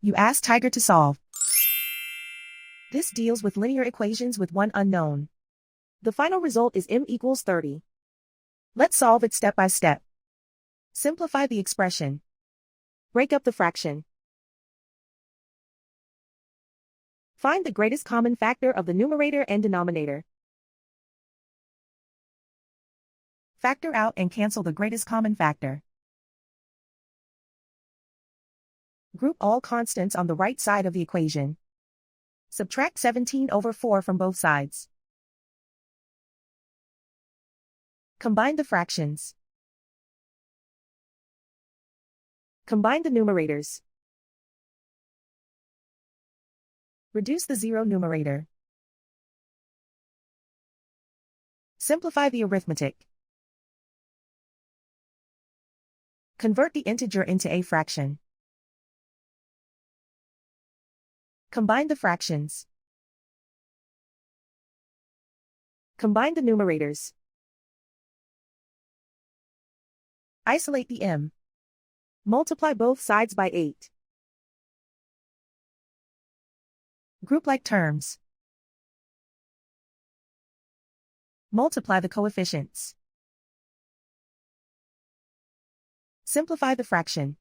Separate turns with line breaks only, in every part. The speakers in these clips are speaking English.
You ask Tiger to solve. This deals with linear equations with one unknown. The final result is m=30. Let's solve it step by step. Simplify the expression. Break up the fraction. Find the greatest common factor of the numerator and denominator. Factor out and cancel the greatest common factor. Group all constants on the right side of the equation. Subtract 17/4 from both sides. Combine the fractions. Combine the numerators. Reduce the zero numerator. Simplify the arithmetic. Convert the integer into a fraction. Combine the fractions. Combine the numerators. Isolate the m. Multiply both sides by 8. Group like terms. Multiply the coefficients. Simplify the fraction.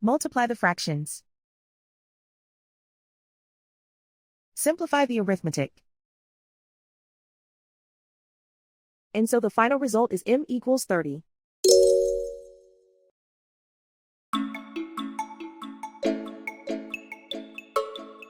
Multiply the fractions. Simplify the arithmetic. And so the final result is m=30.